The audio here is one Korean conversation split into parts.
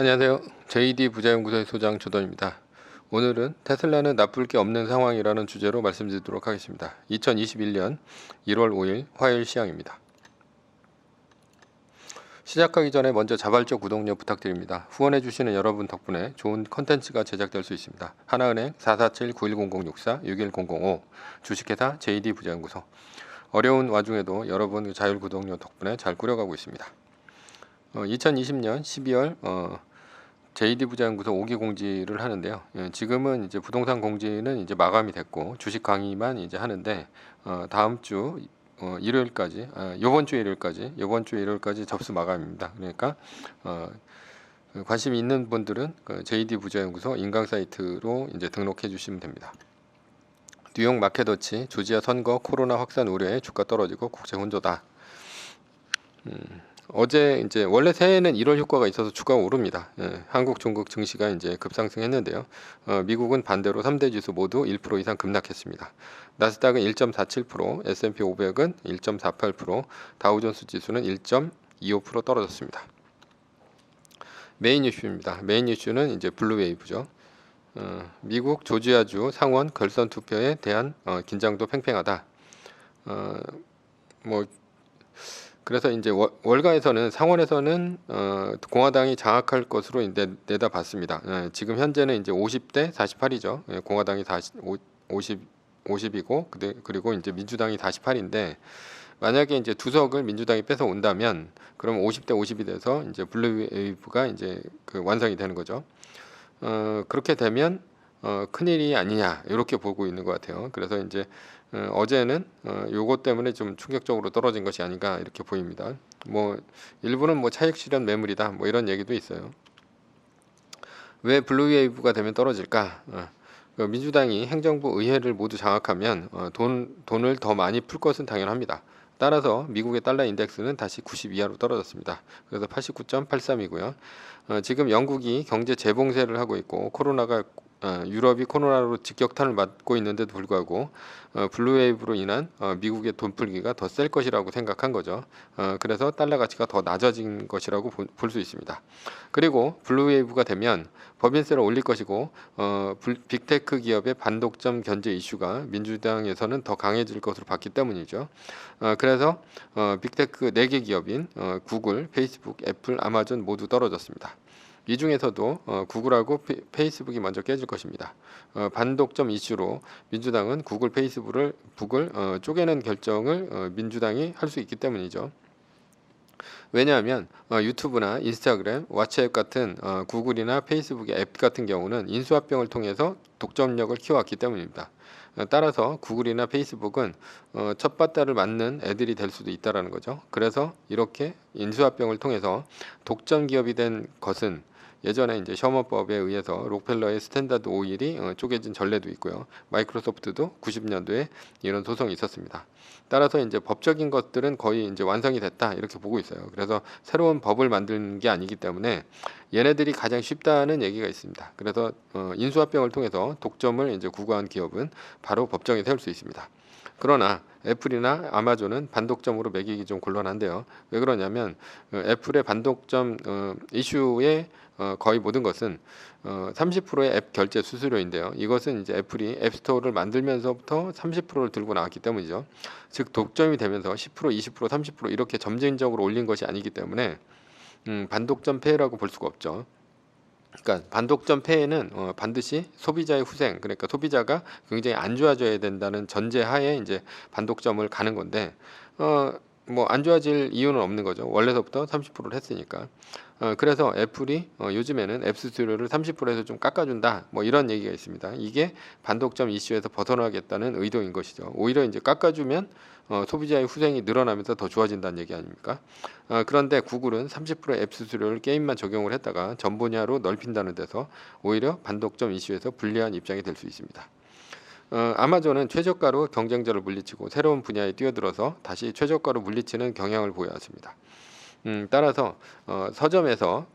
안녕하세요. JD 부자연구소의 소장 조던입니다. 오늘은 테슬라는 나쁠 게 없는 상황이라는 주제로 말씀드리도록 하겠습니다. 2021년 1월 5일 화요일 시황입니다. 시작하기 전에 먼저 자발적 구독료 부탁드립니다. 후원해주시는 여러분 덕분에 좋은 컨텐츠가 제작될 수 있습니다. 하나은행 447-910064-61005 주식회사 JD 부자연구소. 어려운 와중에도 여러분 자율 구독료 덕분에 잘 꾸려가고 있습니다. 2020년 12월 JD 부자연구소 5기 공지를 하는데요. 지금은 이제 부동산 공지는 이제 마감이 됐고 주식 강의만 이제 하는데 다음 주 일요일까지 이번 주 일요일까지 접수 마감입니다. 그러니까 관심 있는 분들은 그 JD 부자연구소 인강 사이트로 이제 등록해 주시면 됩니다. 뉴욕 마켓워치 조지아 선거 코로나 확산 우려에 주가 떨어지고 국제 혼조다. 어제 이제 원래 새해에는 1월 효과가 있어서 주가가 오릅니다. 한국, 중국 증시가 이제 급상승했는데요. 미국은 반대로 3대 지수 모두 1% 이상 급락했습니다. 나스닥은 1.47%, S&P 500은 1.48%, 다우존스 지수는 1.25% 떨어졌습니다. 메인 이슈입니다. 메인 이슈는 이제 블루웨이브죠. 미국 조지아주 상원 결선 투표에 대한 긴장도 팽팽하다. 그래서 이제 월가에서는 상원에서는 공화당이 장악할 것으로 이제 내다봤습니다. 지금 현재는 이제 50대 48이죠. 공화당이 50이고 그리고 이제 민주당이 48인데 만약에 이제 두석을 민주당이 뺏어 온다면 그럼 50대 50이 돼서 이제 블루웨이브가 이제 그 완성이 되는 거죠. 그렇게 되면 큰일이 아니냐 이렇게 보고 있는 것 같아요. 그래서 이제 어제는 요것 때문에 좀 충격적으로 떨어진 것이 아닌가 이렇게 보입니다. 일부는 차익 실현 매물이다 이런 얘기도 있어요. 왜 블루웨이브가 되면 떨어질까? 민주당이 행정부 의회를 모두 장악하면 돈을 더 많이 풀 것은 당연합니다. 따라서 미국의 달러 인덱스는 다시 90 이하로 떨어졌습니다. 그래서 89.83이고요. 지금 영국이 경제 재봉쇄를 하고 있고 유럽이 코로나로 직격탄을 맞고 있는데도 불구하고 블루웨이브로 인한 미국의 돈풀기가 더 셀 것이라고 생각한 거죠. 그래서 달러 가치가 더 낮아진 것이라고 볼 수 있습니다. 그리고 블루웨이브가 되면 법인세를 올릴 것이고 빅테크 기업의 반독점 견제 이슈가 민주당에서는 더 강해질 것으로 봤기 때문이죠. 그래서 빅테크 4개 기업인 구글, 페이스북, 애플, 아마존 모두 떨어졌습니다. 이 중에서도 구글하고 페이스북이 먼저 깨질 것입니다. 반독점 이슈로 민주당은 구글, 페이스북을 쪼개는 결정을 민주당이 할 수 있기 때문이죠. 왜냐하면 유튜브나 인스타그램, 왓츠앱 같은 구글이나 페이스북의 앱 같은 경우는 인수합병을 통해서 독점력을 키워왔기 때문입니다. 따라서 구글이나 페이스북은 첫바다를 맞는 애들이 될 수도 있다는 거죠. 그래서 이렇게 인수합병을 통해서 독점 기업이 된 것은 예전에 이제 셔먼법에 의해서 록펠러의 스탠다드 오일이 쪼개진 전례도 있고요. 마이크로소프트도 90년도에 이런 소송이 있었습니다. 따라서 이제 법적인 것들은 거의 이제 완성이 됐다 이렇게 보고 있어요. 그래서 새로운 법을 만드는 게 아니기 때문에 얘네들이 가장 쉽다는 얘기가 있습니다. 그래서 인수합병을 통해서 독점을 이제 구가한 기업은 바로 법정에 세울 수 있습니다. 그러나 애플이나 아마존은 반독점으로 매기기 좀 곤란한데요. 왜 그러냐면 애플의 반독점 이슈에 거의 모든 것은 30%의 앱 결제 수수료인데요. 이것은 이제 애플이 앱스토어를 만들면서부터 30%를 들고 나왔기 때문이죠. 즉 독점이 되면서 10%, 20%, 30% 이렇게 점진적으로 올린 것이 아니기 때문에 반독점 폐해라고 볼 수가 없죠. 그러니까 반독점 폐해는 반드시 소비자의 후생, 그러니까 소비자가 굉장히 안 좋아져야 된다는 전제하에 이제 반독점을 가는 건데 안 좋아질 이유는 없는 거죠. 원래서부터 30%를 했으니까. 그래서 애플이 요즘에는 앱 수수료를 30%에서 좀 깎아준다 이런 얘기가 있습니다. 이게 반독점 이슈에서 벗어나겠다는 의도인 것이죠. 오히려 이제 깎아주면 소비자의 후생이 늘어나면서 더 좋아진다는 얘기 아닙니까? 그런데 구글은 30% 앱 수수료를 게임만 적용을 했다가 전 분야로 넓힌다는 데서 오히려 반독점 이슈에서 불리한 입장이 될 수 있습니다. 아마존은 최저가로 경쟁자를 물리치고 새로운 분야에 뛰어들어서 다시 최저가로 물리치는 경향을 보여왔습니다. 따라서 서점에서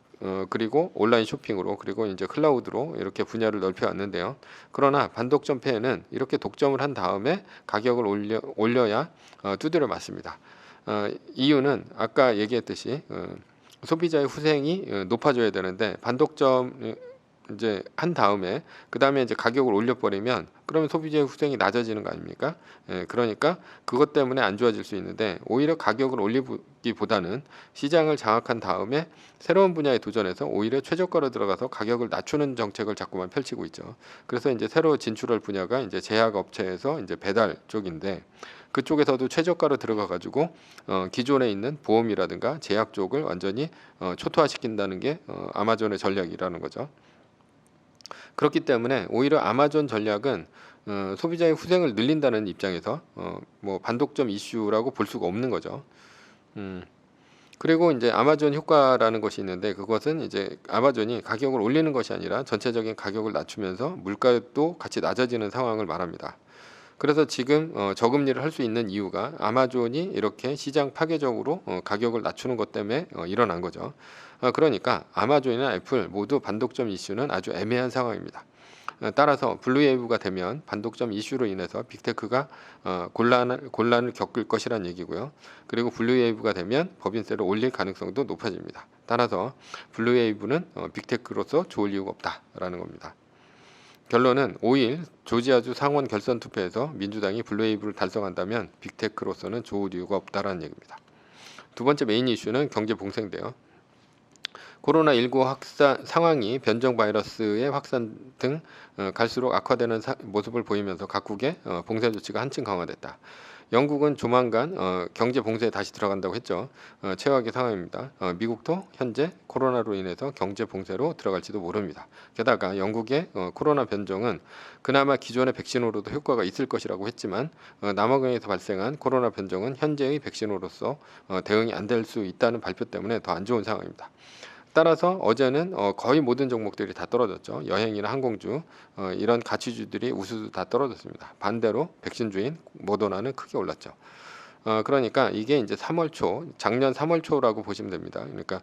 그리고 온라인 쇼핑으로 그리고 이제 클라우드로 이렇게 분야를 넓혀왔는데요. 그러나 반독점 폐해는 이렇게 독점을 한 다음에 가격을 올려야 두드려 맞습니다. 이유는 아까 얘기했듯이 소비자의 후생이 높아져야 되는데 반독점 이제 한 다음에 그 다음에 이제 가격을 올려버리면 그러면 소비자의 후생이 낮아지는 거 아닙니까? 그러니까 그것 때문에 안 좋아질 수 있는데 오히려 가격을 올리기보다는 시장을 장악한 다음에 새로운 분야에 도전해서 오히려 최저가로 들어가서 가격을 낮추는 정책을 자꾸만 펼치고 있죠. 그래서 이제 새로 진출할 분야가 이제 제약 업체에서 이제 배달 쪽인데 그쪽에서도 최저가로 들어가 가지고 기존에 있는 보험이라든가 제약 쪽을 완전히 초토화시킨다는 게 아마존의 전략이라는 거죠. 그렇기 때문에 오히려 아마존 전략은 소비자의 후생을 늘린다는 입장에서 뭐 반독점 이슈라고 볼 수가 없는 거죠. 그리고 이제 아마존 효과라는 것이 있는데 그것은 이제 아마존이 가격을 올리는 것이 아니라 전체적인 가격을 낮추면서 물가도 같이 낮아지는 상황을 말합니다. 그래서 지금 저금리를 할 수 있는 이유가 아마존이 이렇게 시장 파괴적으로 가격을 낮추는 것 때문에 일어난 거죠. 그러니까 아마존이나 애플 모두 반독점 이슈는 아주 애매한 상황입니다. 따라서 블루웨이브가 되면 반독점 이슈로 인해서 빅테크가 곤란을 겪을 것이란 얘기고요. 그리고 블루웨이브가 되면 법인세를 올릴 가능성도 높아집니다. 따라서 블루웨이브는 빅테크로서 좋을 이유가 없다라는 겁니다. 결론은 5일 조지아주 상원 결선 투표에서 민주당이 블루웨이브를 달성한다면 빅테크로서는 좋을 이유가 없다라는 얘기입니다. 두 번째 메인 이슈는 경제 봉쇄인데요. 코로나19 확산 상황이 변종 바이러스의 확산 등 갈수록 악화되는 모습을 보이면서 각국의 봉쇄 조치가 한층 강화됐다. 영국은 조만간 경제 봉쇄에 다시 들어간다고 했죠. 최악의 상황입니다. 미국도 현재 코로나로 인해서 경제 봉쇄로 들어갈지도 모릅니다. 게다가 영국의 코로나 변종은 그나마 기존의 백신으로도 효과가 있을 것이라고 했지만 남아공에서 발생한 코로나 변종은 현재의 백신으로서 대응이 안 될 수 있다는 발표 때문에 더 안 좋은 상황입니다. 따라서 어제는 거의 모든 종목들이 다 떨어졌죠. 여행이나 항공주 이런 가치주들이 우수수 다 떨어졌습니다. 반대로 백신주인 모더나는 크게 올랐죠. 그러니까 이게 이제 3월 초, 작년 3월 초라고 보시면 됩니다. 그러니까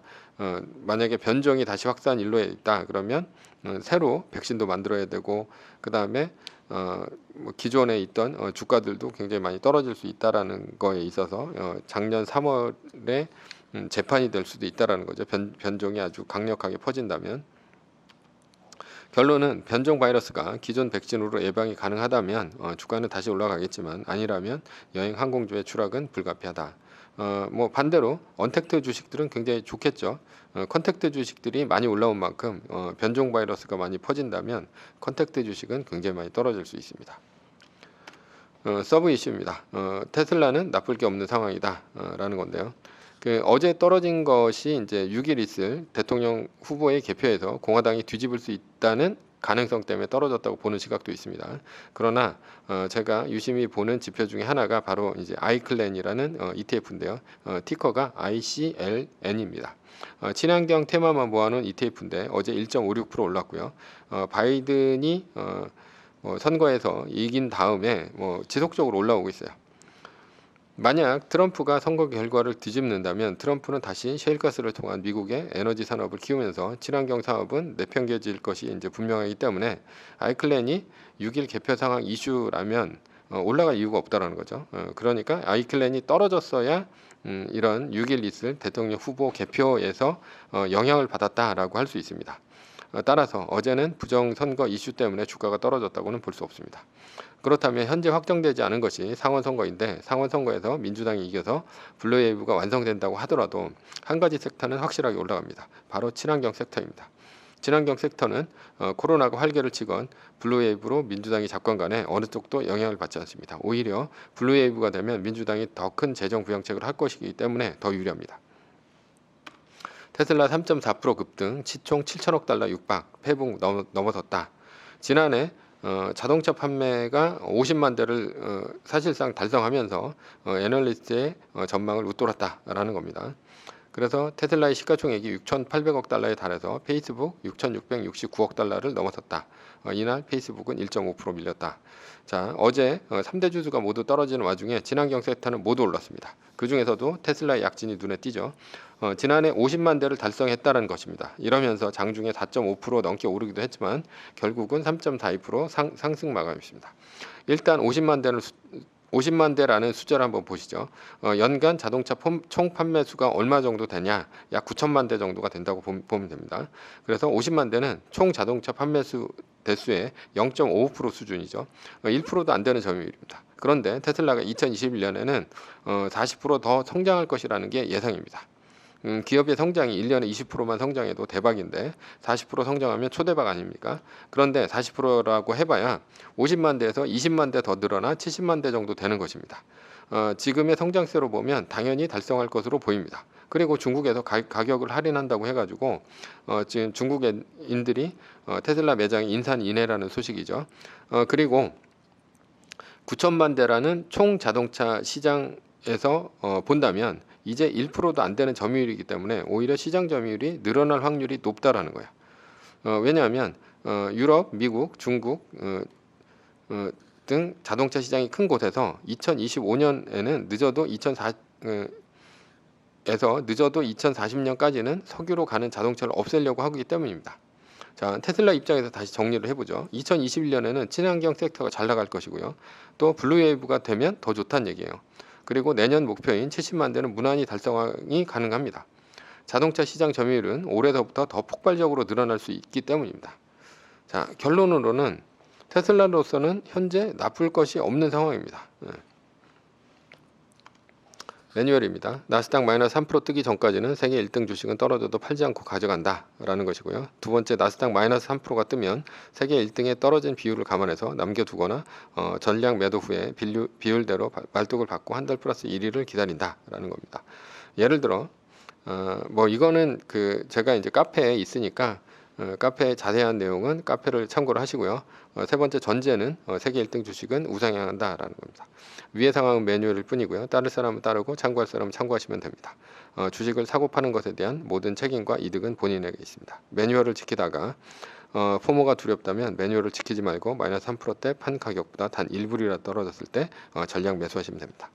만약에 변종이 다시 확산 일로에 있다 그러면 새로 백신도 만들어야 되고 그 다음에 뭐 기존에 있던 주가들도 굉장히 많이 떨어질 수 있다라는 거에 있어서 작년 3월에 재판이 될 수도 있다라는 거죠. 변종이 아주 강력하게 퍼진다면. 결론은 변종 바이러스가 기존 백신으로 예방이 가능하다면 주가는 다시 올라가겠지만 아니라면 여행 항공주의 추락은 불가피하다. 뭐 반대로 언택트 주식들은 굉장히 좋겠죠. 컨택트 주식들이 많이 올라온 만큼 변종 바이러스가 많이 퍼진다면 컨택트 주식은 굉장히 많이 떨어질 수 있습니다. 서브 이슈입니다. 테슬라는 나쁠 게 없는 상황이다 라는 건데요. 어제 떨어진 것이 이제 6일 있을 대통령 후보의 개표에서 공화당이 뒤집을 수 있다는 가능성 때문에 떨어졌다고 보는 시각도 있습니다. 그러나 제가 유심히 보는 지표 중에 하나가 바로 이제 아이클랜이라는 ETF인데요. 티커가 ICLN입니다. 친환경 테마만 모아놓은 ETF인데 어제 1.56% 올랐고요. 바이든이 선거에서 이긴 다음에 지속적으로 올라오고 있어요. 만약 트럼프가 선거 결과를 뒤집는다면 트럼프는 다시 셰일가스를 통한 미국의 에너지 산업을 키우면서 친환경 사업은 내팽개질 것이 이제 분명하기 때문에 아이클랜이 6일 개표 상황 이슈라면 올라갈 이유가 없다라는 거죠. 그러니까 아이클랜이 떨어졌어야 이런 6일 있을 대통령 후보 개표에서 영향을 받았다라고 할 수 있습니다. 따라서 어제는 부정선거 이슈 때문에 주가가 떨어졌다고는 볼 수 없습니다. 그렇다면 현재 확정되지 않은 것이 상원선거인데 상원선거에서 민주당이 이겨서 블루웨이브가 완성된다고 하더라도 한 가지 섹터는 확실하게 올라갑니다. 바로 친환경 섹터입니다. 친환경 섹터는 코로나가 활개를 치건 블루웨이브로 민주당이 잡건 간에 어느 쪽도 영향을 받지 않습니다. 오히려 블루웨이브가 되면 민주당이 더 큰 재정 부양책을 할 것이기 때문에 더 유리합니다. 테슬라 3.4% 급등, 시총 7천억 달러 육박, 페북 넘어섰다. 지난해 자동차 판매가 50만 대를 사실상 달성하면서 애널리스트의 전망을 웃돌았다라는 겁니다. 그래서 테슬라의 시가총액이 6,800억 달러에 달해서 페이스북 6,669억 달러를 넘어섰다. 이날 페이스북은 1.5% 밀렸다. 자, 어제 3대 주주가 모두 떨어지는 와중에 친환경 섹터는 모두 올랐습니다. 그 중에서도 테슬라의 약진이 눈에 띄죠. 지난해 50만 대를 달성했다는 것입니다. 이러면서 장중에 4.5% 넘게 오르기도 했지만 결국은 3.42% 상승 마감이었습니다. 일단 50만 대를 50만 대라는 숫자를 한번 보시죠. 연간 자동차 총 판매 수가 얼마 정도 되냐? 약 9천만 대 정도가 된다고 보면 됩니다. 그래서 50만 대는 총 자동차 판매 수 대수의 0.55% 수준이죠. 1%도 안 되는 점유율입니다. 그런데 테슬라가 2021년에는 40%더 성장할 것이라는 게 예상입니다. 기업의 성장이 1년에 20%만 성장해도 대박인데 40% 성장하면 초대박 아닙니까? 그런데 40%라고 해봐야 50만 대에서 20만 대 더 늘어나 70만 대 정도 되는 것입니다. 지금의 성장세로 보면 당연히 달성할 것으로 보입니다. 그리고 중국에서 가격을 할인한다고 해가지고 지금 중국인들이 테슬라 매장이 인산인해라는 소식이죠. 그리고 9천만 대라는 총 자동차 시장에서 본다면 이제 1%도 안 되는 점유율이기 때문에 오히려 시장 점유율이 늘어날 확률이 높다라는 거예요. 왜냐하면 유럽, 미국, 중국 등 자동차 시장이 큰 곳에서 2025년에는 늦어도 2040년까지는 석유로 가는 자동차를 없애려고 하기 때문입니다. 자, 테슬라 입장에서 다시 정리를 해보죠. 2021년에는 친환경 섹터가 잘 나갈 것이고요. 또 블루웨이브가 되면 더 좋다는 얘기예요. 그리고 내년 목표인 70만 대는 무난히 달성이 가능합니다. 자동차 시장 점유율은 올해서부터 더 폭발적으로 늘어날 수 있기 때문입니다. 자, 결론으로는 테슬라로서는 현재 나쁠 것이 없는 상황입니다. 매뉴얼입니다. 나스닥 마이너스 3% 뜨기 전까지는 세계 1등 주식은 떨어져도 팔지 않고 가져간다 라는 것이고요. 두 번째, 나스닥 마이너스 3%가 뜨면 세계 1등의 떨어진 비율을 감안해서 남겨두거나 전량 매도 후에 비율대로 말뚝을 받고 한 달 플러스 1위를 기다린다 라는 겁니다. 예를 들어 뭐 이거는 제가 이제 카페에 있으니까 카페의 자세한 내용은 카페를 참고를 하시고요. 세 번째, 전제는 세계 1등 주식은 우상향한다라는 겁니다. 위의 상황은 매뉴얼일 뿐이고요. 따를 사람은 따르고 참고할 사람은 참고하시면 됩니다. 주식을 사고 파는 것에 대한 모든 책임과 이득은 본인에게 있습니다. 매뉴얼을 지키다가 포모가 두렵다면 매뉴얼을 지키지 말고 마이너스 3%대 판 가격보다 단 1불이라 떨어졌을 때 전량 매수하시면 됩니다.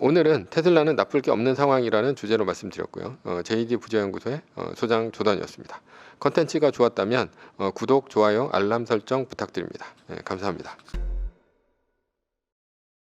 오늘은 테슬라는 나쁠 게 없는 상황이라는 주제로 말씀드렸고요. JD 부자연구소의 소장 조단이었습니다. 컨텐츠가 좋았다면 구독, 좋아요, 알람 설정 부탁드립니다. 감사합니다.